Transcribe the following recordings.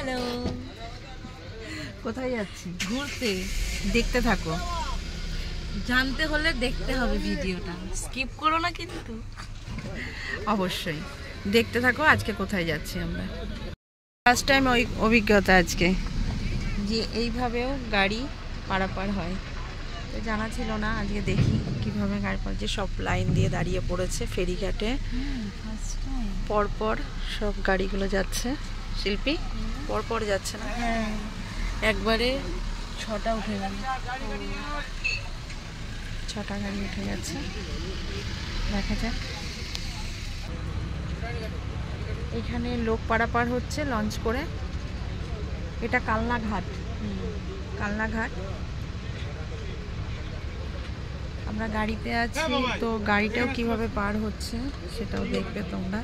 Hello, কোথায় যাচ্ছি? ঘুরতে। দেখতে থাকো, জানতে হলে দেখতে হবে ভিডিওটা, স্কিপ করো না কিন্তু। অবশ্যই দেখতে থাকো। আজকে কোথায় যাচ্ছি আমরা, ফার্স্ট টাইম ওই অভিজ্ঞতা আজকে যে এইভাবেও গাড়ি পারাপার হয়, তো জানা ছিল না। আজকে দেখি কিভাবে গাড়ি পার, যে সব লাইন দিয়ে দাঁড়িয়ে পড়েছে ফেরিঘাটে, পরপর সব গাড়িগুলো যাচ্ছে। শিল্পী পরপর যাচ্ছে না, একবারে 6টা উঠে গেল, 6টা গাড়ি উঠে গেছে। দেখা যাক, এখানে লোক পারাপার হচ্ছে লঞ্চ করে। এটা কালনাঘাট, কালনাঘাট। আমরা গাড়িতে আছি, তো গাড়িটাও কিভাবে পার হচ্ছে সেটাও দেখবে তোমরা।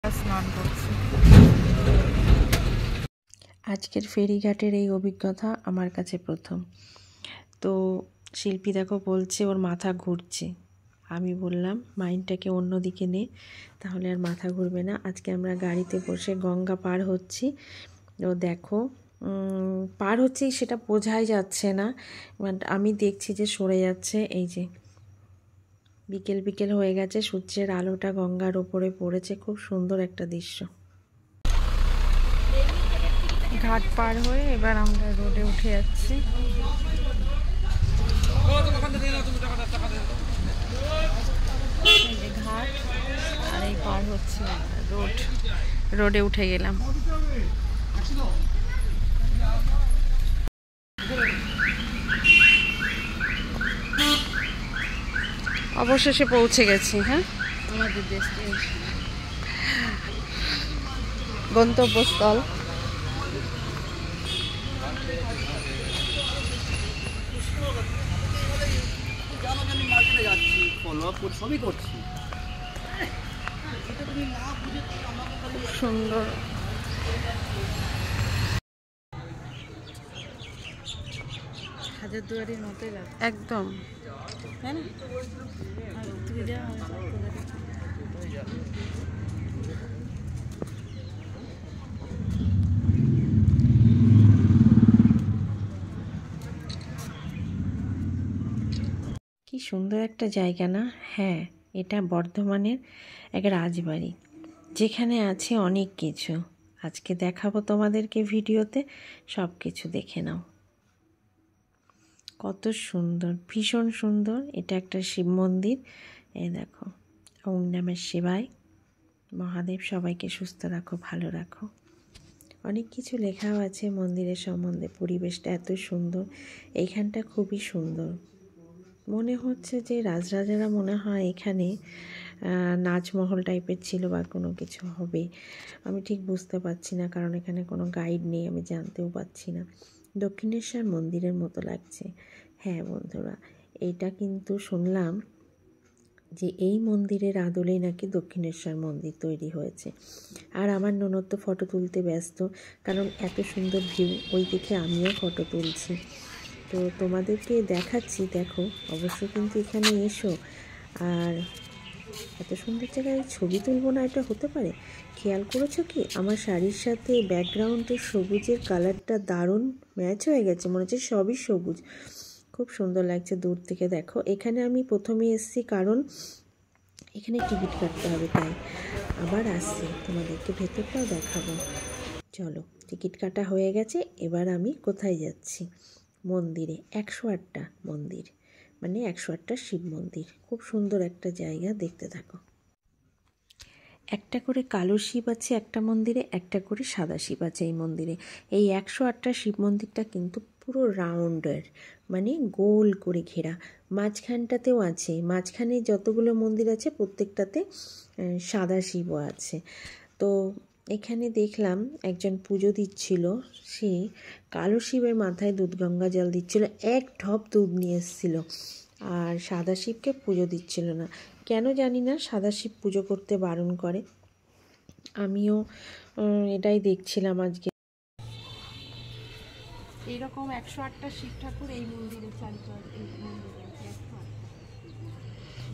স্নান করছি। আজকের ফেরিঘাটের এই অভিজ্ঞতা আমার কাছে প্রথম। তো শিল্পী দেখো বলছে ওর মাথা ঘুরছে, আমি বললাম মাইন্ডটাকে অন্যদিকে নে, তাহলে আর মাথা ঘুরবে না। আজকে আমরা গাড়িতে বসে গঙ্গা পার হচ্ছি। তো দেখো পার হচ্ছি সেটা বোঝাই যাচ্ছে না, বাট আমি দেখছি যে সরে যাচ্ছে। এই যে বিকেল বিকেল হয়ে গেছে, সূর্যের আলোটা গঙ্গার ওপরে পড়েছে, খুব সুন্দর একটা দৃশ্য। ঘাট পার হয়ে এবার আমরা রোডে উঠে যাচ্ছি। ঘাট আর এই পার হচ্ছে রোড, রোডে উঠে গেলাম। অবশেষে পৌঁছে গেছি। হ্যাঁ, আমাদের ডেস্টিনেশন, গন্তব্যস্থল। সুন্দর, হাজারদুয়ারির মতোই লাগে একদম, তাই না? কি সুন্দর একটা জায়গা না? হ্যাঁ, এটা বর্ধমানের এক রাজবাড়ি, যেখানে আছে অনেক কিছু। আজকে দেখাবো তোমাদেরকে ভিডিওতে, সব কিছু দেখে নাও। কত সুন্দর, ভীষণ সুন্দর। এটা একটা শিব মন্দির। এই দেখো, ওম নমঃ শিবায়। মহাদেব সবাইকে সুস্থ রাখো, ভালো রাখো। অনেক কিছু লেখাও আছে মন্দিরের সম্বন্ধে। পরিবেশটা এত সুন্দর, এইখানটা খুবই সুন্দর। মনে হচ্ছে যে রাজরাজারা মনে হয় এখানে নাচমহল টাইপের ছিল বা কোনো কিছু হবে, আমি ঠিক বুঝতে পারছি না, কারণ এখানে কোনো গাইড নেই, আমি জানতেও পারছি না। দক্ষিণেশ্বর মন্দিরের মতো লাগছে। হ্যাঁ বন্ধুরা, এইটা কিন্তু শুনলাম যে এই মন্দিরের আদলেই নাকি দক্ষিণেশ্বর মন্দির তৈরি হয়েছে। আর আমার ননদ তো ফটো তুলতে ব্যস্ত, কারণ এত সুন্দর ভিউ, ওই দেখে আমিও ফটো তুলছি। তো তোমাদেরকে দেখাচ্ছি, দেখো অবশ্যই কিন্তু এখানে এসো। আর এত সুন্দর জায়গায় ছবি তুলবো না, এটা হতে পারে? খেয়াল করেছো কি, আমার শাড়ির সাথে ব্যাকগ্রাউন্ডের সবুজের কালারটা দারুণ ম্যাচ হয়ে গেছে, মনে হচ্ছে সবই সবুজ, খুব সুন্দর লাগছে দূর থেকে। দেখো এখানে আমি প্রথমে এসেছি, কারণ এখানে টিকিট কাটতে হবে, তাই আবার আসছি, তোমাদেরকে ভেতরটাও দেখাবো। চলো, টিকিট কাটা হয়ে গেছে, এবার আমি কোথায় যাচ্ছি? মন্দিরে। 108টা মন্দির, মানে 108টা শিব মন্দির। খুব সুন্দর একটা জায়গা, দেখতে থাকো। একটা করে কালো শিব আছে একটা মন্দিরে, একটা করে সাদা শিব আছে এই মন্দিরে। এই 108টা শিব মন্দিরটা কিন্তু পুরো রাউন্ডের, মানে গোল করে ঘেরা। মাঝখানটাতেও আছে, মাঝখানে যতগুলো মন্দির আছে প্রত্যেকটাতে সাদা শিবও আছে। তো এখানে দেখলাম একজন পুজো দিচ্ছিল, সে কালো শিবের মাথায় দুধ গঙ্গা জল দিচ্ছিল, এক ঢপ দুধ নিয়ে এসেছিল, আর সাদা শিবকে পুজো দিচ্ছিল না। কেন জানি না, সাদা শিব পুজো করতে বারণ করে। আমিও এটাই দেখছিলাম আজকে। এইরকম 108টা শিব ঠাকুর এই মন্দিরে,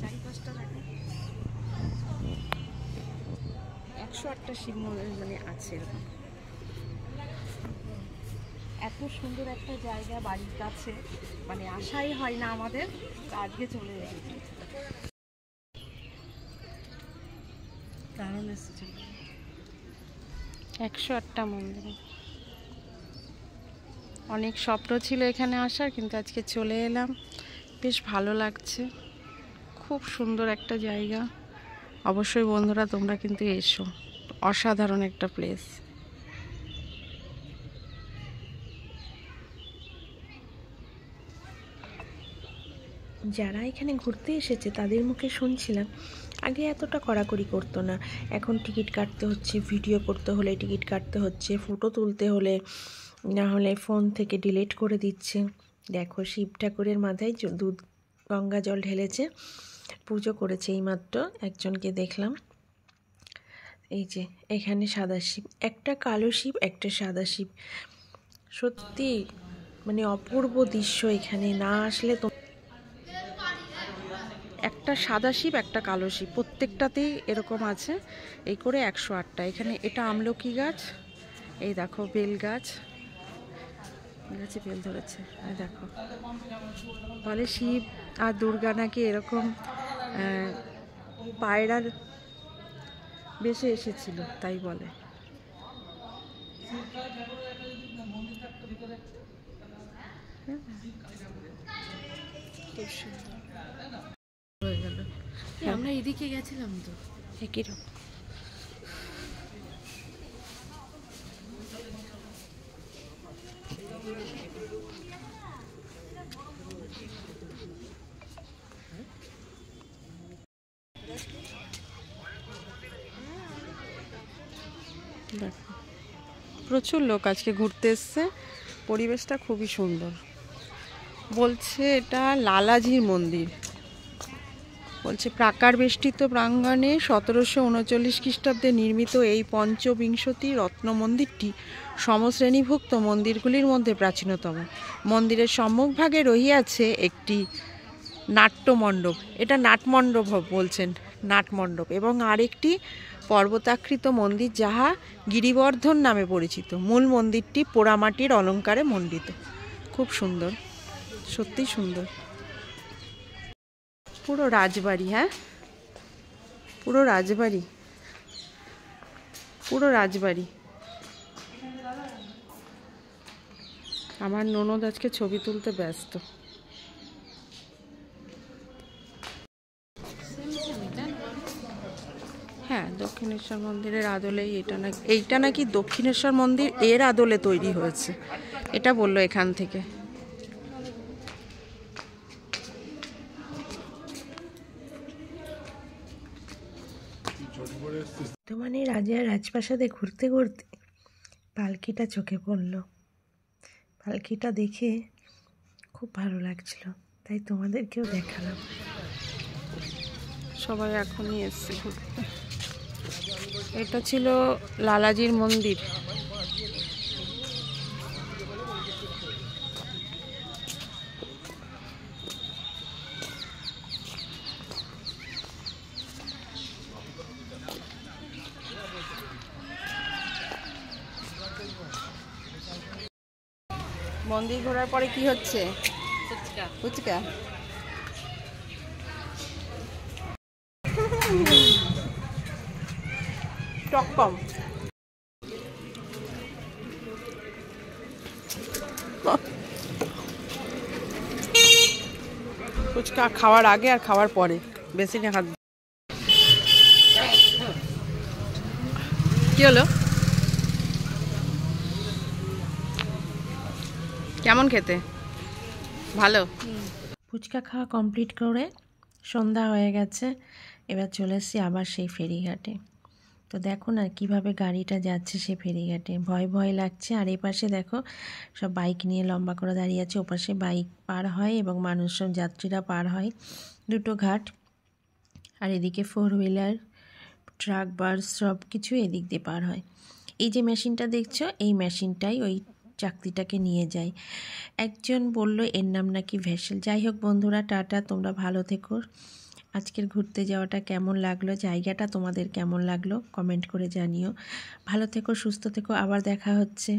চারিপাশটা দেখো, 108টা শিব মানে আছে এরকম। এত সুন্দর একটা জায়গা বাড়ির কাছে, মানে আশাই হয় না আমাদের, আজকে চলে এসেছি। দারুণ এসেছে 108টা মন্দিরে। অনেক স্বপ্ন ছিল এখানে আসার, কিন্তু আজকে চলে এলাম, বেশ ভালো লাগছে। খুব সুন্দর একটা জায়গা। অবশ্যই বন্ধুরা তোমরা কিন্তু এসো, অসাধারণ একটা প্লেস। যারা এখানে ঘুরতে এসেছে তাদের মুখে শুনছিলাম আগে এতটা কড়াকড়ি করতো না, এখন টিকিট কাটতে হচ্ছে, ভিডিও করতে হলে টিকিট কাটতে হচ্ছে, ফটো তুলতে হলে না হলে ফোন থেকে ডিলিট করে দিচ্ছে। দেখো শিব ঠাকুরের মাথায় দুধ গঙ্গা জল ঢেলেছে, পুজো করেছে এইমাত্র, একজনকে দেখলাম। এই যে এখানে সাদা শিব, একটা কালো শিব একটা সাদা শিব, সত্যি মানে অপূর্ব দৃশ্য। এখানে না আসলে তো, একটা সাদা শিব একটা কালো শিব, প্রত্যেকটাতেই এরকম আছে। এই করে 108টা। এখানে এটা আমলকি গাছ, এই দেখো বেল গাছ, গাছে বেল ধরেছে। এই দেখো বলে শিব আর দুর্গা নাকি এরকম পায়রার বেশে এসেছিল, তাই বলে। খুব সুন্দর হয়ে গেল। আমরা এদিকে গেছিলাম তো, কিরকম দেখো, প্রচুর লোক আজকে ঘুরতে এসছে, পরিবেশটা খুবই সুন্দর। বলছে এটা লালাজির মন্দির, বলছে প্রাকার বেষ্টিত প্রাঙ্গণে 1739 খ্রিস্টাব্দে নির্মিত এই পঞ্চবিংশতি রত্ন মন্দিরটি সমশ্রেণীভুক্ত মন্দিরগুলির মধ্যে প্রাচীনতম। মন্দিরের সম্মুখভাগে রহিয়াছে একটি নাট্যমণ্ডপ, এটা নাটমণ্ডপ বলছেন, নাটমণ্ডপ, এবং আরেকটি পর্বতাকৃত মন্দির যাহা গিরিবর্ধন নামে পরিচিত। মূল মন্দিরটি পোড়ামাটির অলঙ্কারে মণ্ডিত। খুব সুন্দর, সত্যি সুন্দর। পুরো রাজবাড়ি, হ্যাঁ পুরো রাজবাড়ি, পুরো রাজবাড়ি। আমার ননদ আজকে ছবি তুলতে ব্যস্ত। হ্যাঁ, দক্ষিণেশ্বর মন্দিরের আদলেই এইটা নাকি দক্ষিণেশ্বর মন্দির এর আদলে তৈরি হয়েছে, এটা বললো এখান থেকে। বর্তমানে রাজার রাজপ্রাসাদে ঘুরতে ঘুরতে পালকিটা চোখে পড়ল। পালকিটা দেখে খুব ভালো লাগছিল, তাই তোমাদেরকেও দেখালাম। সবাই এখনই এসছে ঘুরতে। এটা ছিল লালাজির মন্দির। মন্দির ঘোরার পরে কি হচ্ছে? ফুচকা। টক কম। ফুচকা খাওয়ার আগে আর খাওয়ার পরে বেশি না হাত। কি হলো, কেমন খেতে? ভালো। ফুচকা খাওয়া কমপ্লিট করে সন্ধ্যা হয়ে গেছে, এবার চলে এসেছি আবার সেই ফেরিঘাটে। তো দেখো না কিভাবে গাড়িটা যাচ্ছে সে ফেরিঘাটে, ভয় ভয় লাগছে। আর এই পাশে দেখো সব বাইক নিয়ে লম্বা করে দাঁড়িয়ে আছে, ওপাশে বাইক পার হয় এবং মানুষ সব যাত্রীরা পার হয়, দুটো ঘাট। আর এদিকে 4 হুইলার, ট্রাক, বাস সব কিছু এদিক দিয়ে পার হয়। এই যে মেশিনটা দেখছো, এই মেশিনটাই ওই চাকরিটাকে নিয়ে যায়। একজন বলল এর নাম নাকি ভেসেল। যাই হোক বন্ধুরা, টাটা, তোমরা ভালো থেকো। আজকের ঘুরতে যাওয়াটা কেমন লাগলো, জায়গাটা তোমাদের কেমন লাগলো কমেন্ট করে জানিও। ভালো থেকো, সুস্থ থেকো, আবার দেখা হচ্ছে।